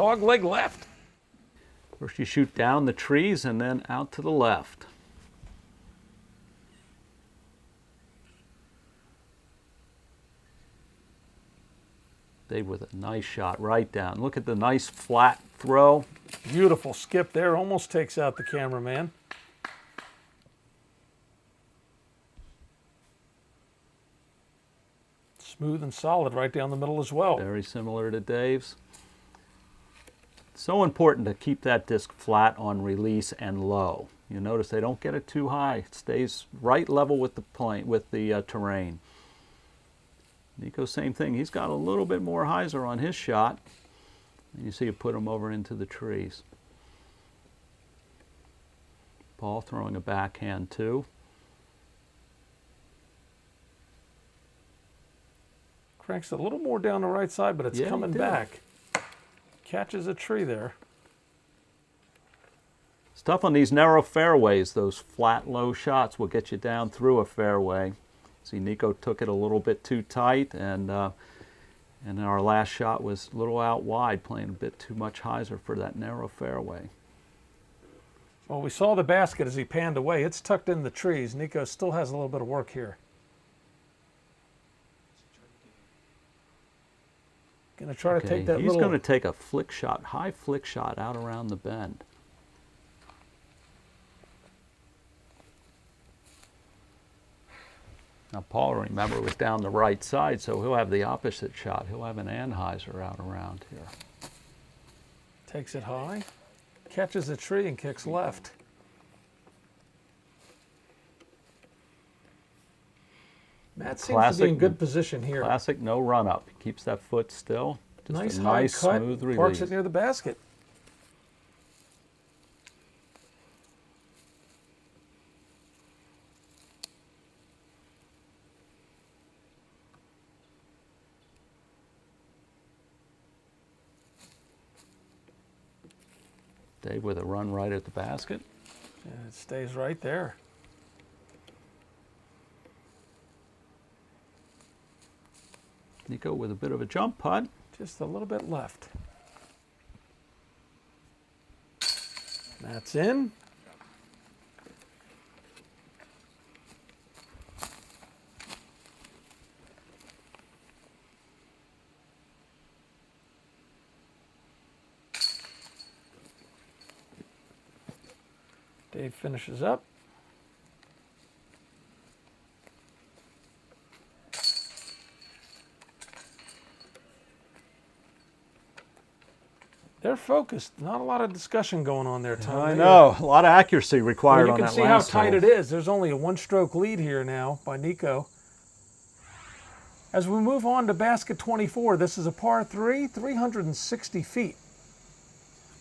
Dog leg left. First you shoot down the trees and then out to the left. Dave with a nice shot right down. Look at the nice flat throw. Beautiful skip there. Almost takes out the cameraman. Smooth and solid right down the middle as well. Very similar to Dave's. So important to keep that disc flat on release and low. You notice they don't get it too high. It stays right level with the plane, with the terrain. Nico, same thing. He's got a little bit more hyzer on his shot. And you see it put him over into the trees. Paul throwing a backhand too. Cranks it a little more down the right side, but it's coming back. Catches a tree there. It's tough on these narrow fairways. Those flat, low shots will get you down through a fairway. See, Nico took it a little bit too tight, and our last shot was a little out wide, playing a bit too much hyzer for that narrow fairway. Well, we saw the basket as he panned away. It's tucked in the trees. Nico still has a little bit of work here. Going to try to take that He's going to take a flick shot, high flick shot out around the bend. Now, Paul, remember, was down the right side, so he'll have the opposite shot. He'll have an anhyzer out around here. Takes it high, catches a tree, and kicks left. Matt seems to be in good position here. Classic, no run up. He keeps that foot still. Just a nice high cut, smooth release. Parks it near the basket. Dave with a run right at the basket. And it stays right there. Nico with a bit of a jump putt. Just a little bit left. That's in. Dave finishes up. They're focused. Not a lot of discussion going on there, Tom. I know. A lot of accuracy required on that last hole. You can see how tight it is. There's only a one-stroke lead here now by Nico. As we move on to basket 24, this is a par 3, 360 feet.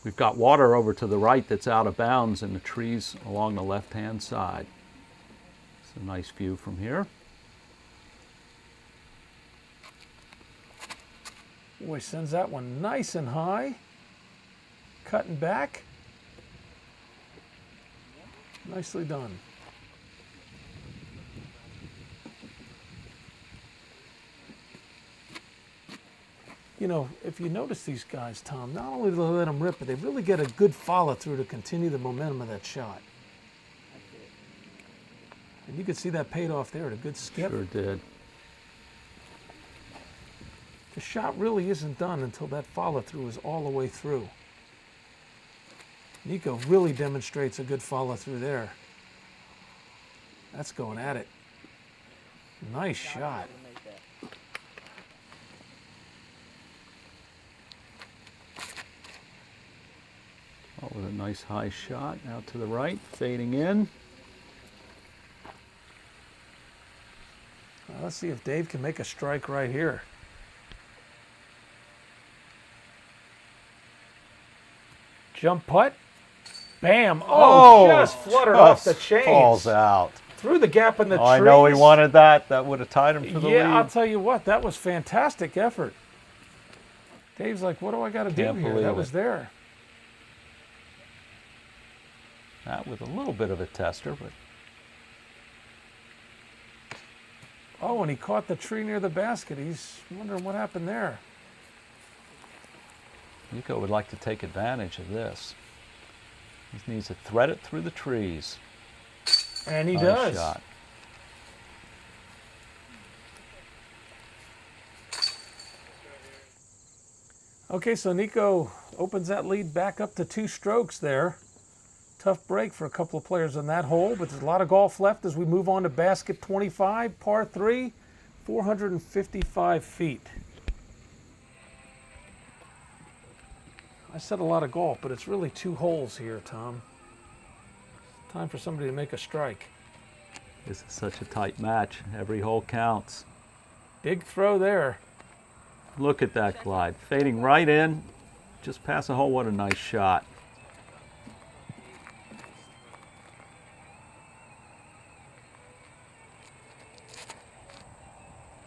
We've got water over to the right that's out of bounds and the trees along the left-hand side. It's a nice view from here. Boy, sends that one nice and high. Cutting back. Nicely done. You know, if you notice these guys, Tom, not only do they let them rip, but they really get a good follow-through to continue the momentum of that shot. And you can see that paid off there at a good skip. Sure did. The shot really isn't done until that follow-through is all the way through. Nico really demonstrates a good follow-through there. That's going at it. Nice shot. Oh, with a nice high shot out to the right, fading in. Let's see if Dave can make a strike right here. Jump putt. Bam. Oh, just fluttered off the chains. Falls out. Through the gap in the trees. I know he wanted that. That would have tied him for the lead. Yeah, I'll tell you what. That was fantastic effort. Dave's like, what do I got to do here? That was there. That with a little bit of a tester, but... Oh, and he caught the tree near the basket. He's wondering what happened there. Nico would like to take advantage of this. He needs to thread it through the trees. And he Nice does. shot. Okay, so Nico opens that lead back up to 2 strokes there. Tough break for a couple of players on that hole, but there's a lot of golf left as we move on to basket 25, par 3, 455 feet. I said a lot of golf, but it's really 2 holes here, Tom. Time for somebody to make a strike. This is such a tight match. Every hole counts. Big throw there. Look at that glide. Fading right in. Just past the hole. What a nice shot.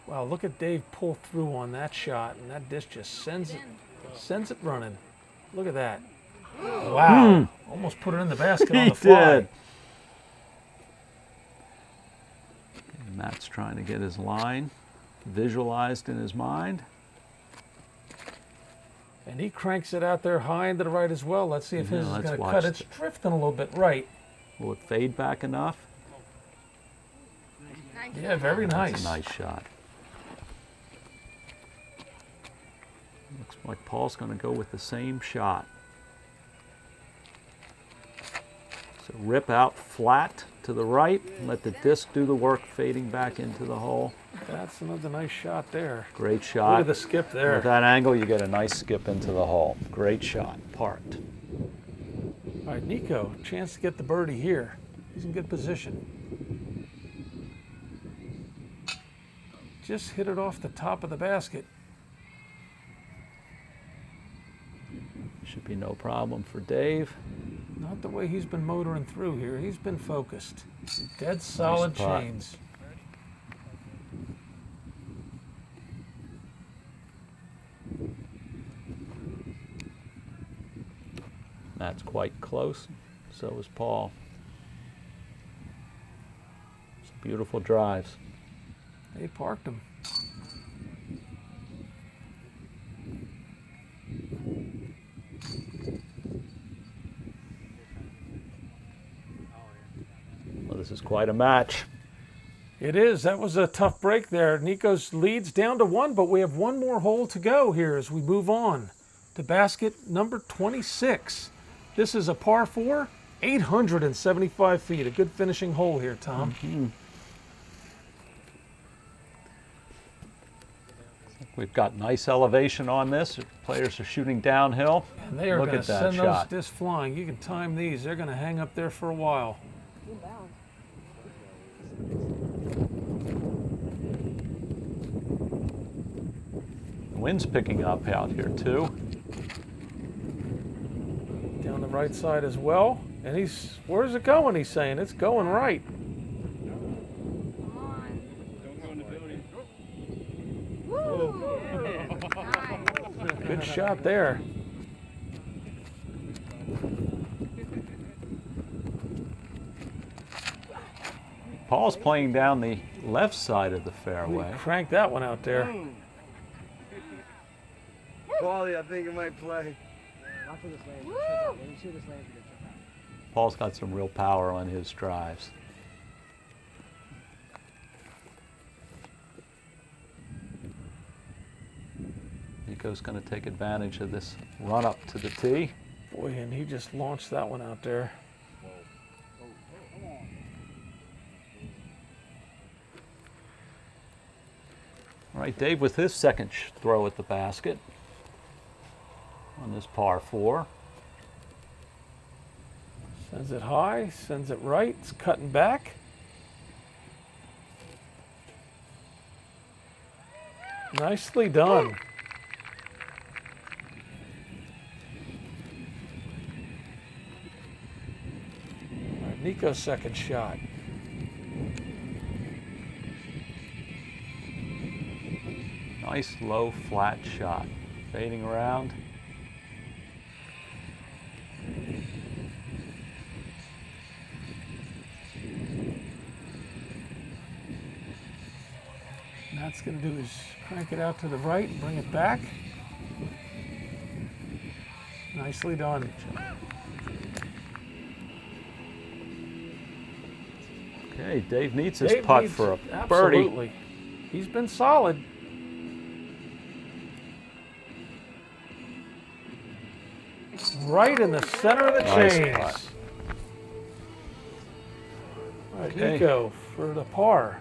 Wow, look at Dave pull through on that shot, and that disc just sends it running. Look at that. Wow. Almost put it in the basket on the fly. Did. Matt's trying to get his line visualized in his mind. And he cranks it out there high and to the right as well. Let's see if his is going to cut. It's drifting a little bit right. Will it fade back enough? Yeah, very nice. That's a nice shot. Looks like Paul's going to go with the same shot. So rip out flat to the right, let the disc do the work, fading back into the hole. That's another nice shot there. Great shot. Look at the skip there. With that angle, you get a nice skip into the hole. Great shot, parked. All right, Nico, chance to get the birdie here. He's in good position. Just hit it off the top of the basket. Should be no problem for Dave. Not the way he's been motoring through here. He's been focused. Dead solid Nice putt. chains. That's quite close. So is Paul. Some beautiful drives. They parked him. Well, this is quite a match. It is. That was a tough break there. Nico's leads down to 1, but we have 1 more hole to go here as we move on to basket number 26. This is a par 4, 875 feet. A good finishing hole here, Tom. Mm-hmm. We've got nice elevation on this. Players are shooting downhill. And they are going to Look at that send those shot. discs flying. You can time these. They're going to hang up there for a while. The wind's picking up out here too. Down the right side as well. And he's, where's it going? He's saying it's going right. Good shot there. Paul's playing down the left side of the fairway. We cranked that one out there. Quality, I think it might play. Paul's got some real power on his drives. Nico's going to take advantage of this run up to the tee. Boy, and he just launched that one out there. All right, Dave with his second throw at the basket on this par 4. Sends it high, sends it right. It's cutting back. Nicely done. All right, Nico's second shot. Nice low flat shot. Fading around. And that's going to do is crank it out to the right and bring it back. Nicely done. Okay, Dave needs his Dave putt needs- for a birdie. Absolutely. He's been solid. Right in the center of the Nice chains. putt. All right, Okay. Nico for the par.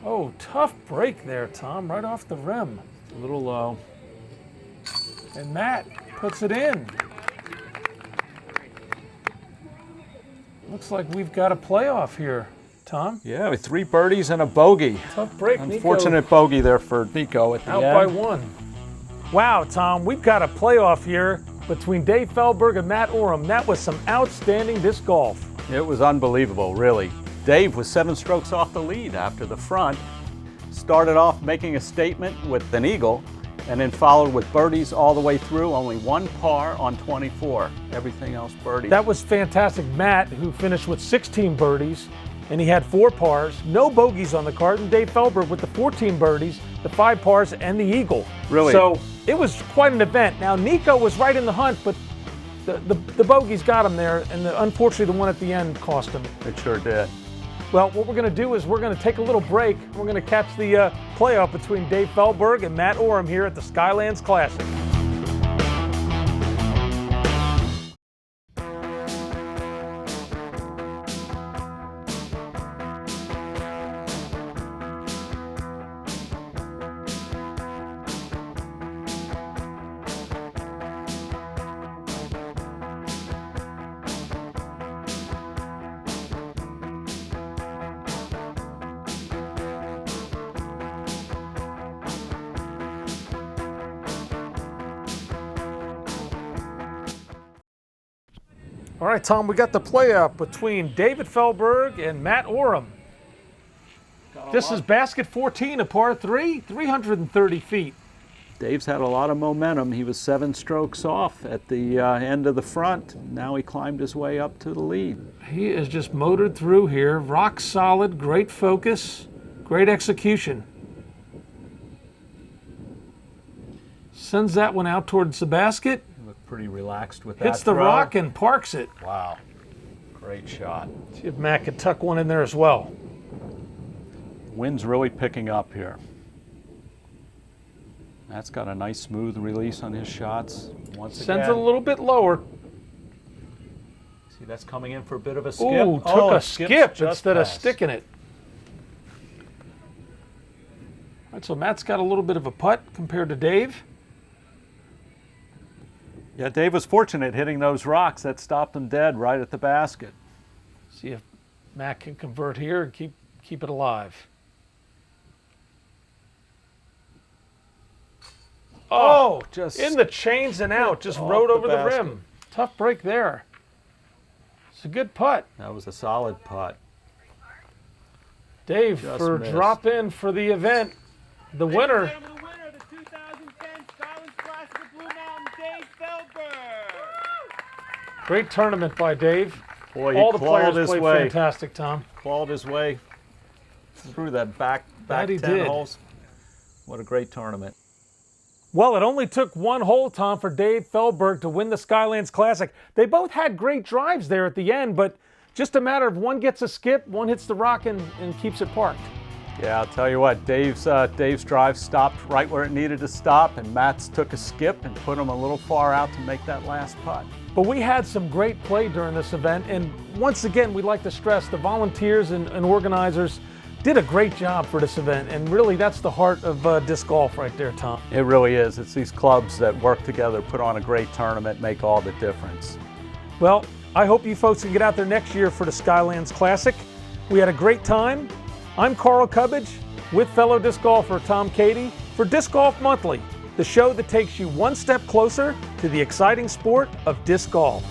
Oh, tough break there, Tom, right off the rim. A little low. And Matt puts it in. Looks like we've got a playoff here, Tom. Yeah, with 3 birdies and a bogey. Tough break, Nico. Unfortunate bogey there for Nico at the Out end. by 1. Wow, Tom, we've got a playoff here between Dave Feldberg and Matt Oram. That was some outstanding disc golf. It was unbelievable, really. Dave was 7 strokes off the lead after the front. Started off making a statement with an eagle, and then followed with birdies all the way through. Only 1 par on 24. Everything else birdie. That was fantastic. Matt, who finished with 16 birdies, and he had 4 pars, no bogeys on the card, and Dave Feldberg with the 14 birdies, the 5 pars, and the eagle. Really? So it was quite an event. Now, Nico was right in the hunt, but the bogeys got him there, and unfortunately the one at the end cost him. It sure did. Well, what we're going to do is we're going to take a little break. We're going to catch the playoff between Dave Feldberg and Matt Oram here at the Skylands Classic. All right, Tom, we got the playoff between David Feldberg and Matt Oram. This is basket 14, a par 3, 330 feet. Dave's had a lot of momentum. He was 7 strokes off at the end of the front. Now he climbed his way up to the lead. He is just motored through here, rock solid, great focus, great execution. Sends that one out towards the basket, He looked pretty relaxed with that hits the throw. rock and parks it. Wow, great shot. See if Matt can tuck one in there as well. Wind's really picking up here. Matt's got a nice smooth release on his shots. Once Sends again, it a little bit lower. see that's coming in for a bit of a skip. Ooh, took Oh, a it skips skip just instead of past. sticking it. All right, so Matt's got a little bit of a putt compared to Dave. Yeah, Dave was fortunate hitting those rocks that stopped him dead right at the basket. See if Matt can convert here and keep it alive. Oh, just in the chains and out, just off rode the over the basket. rim. Tough break there. It's a good putt. That was a solid putt. Dave Just for missed. drop in for the event. The winner. The winner of the 2010 Skylands Classic of Blue Mountain, Dave Feldberg. Great tournament by Dave. Boy, he All the clawed players his played way. fantastic, Tom. Clawed his way through that back That he 10 did. holes. What a great tournament. Well, it only took one hole, Tom, for Dave Feldberg to win the Skylands Classic. They both had great drives there at the end, but just a matter of one gets a skip, one hits the rock and keeps it parked. Yeah, I'll tell you what, Dave's drive stopped right where it needed to stop, and Matt's took a skip and put him a little far out to make that last putt. But we had some great play during this event, and once again, we'd like to stress the volunteers and organizers did a great job for this event, and really that's the heart of disc golf right there, Tom. It really is. It's these clubs that work together, put on a great tournament, make all the difference. Well, I hope you folks can get out there next year for the Skylands Classic. We had a great time. I'm Carl Cubbage with fellow disc golfer Tom Cady for Disc Golf Monthly, the show that takes you one step closer to the exciting sport of disc golf.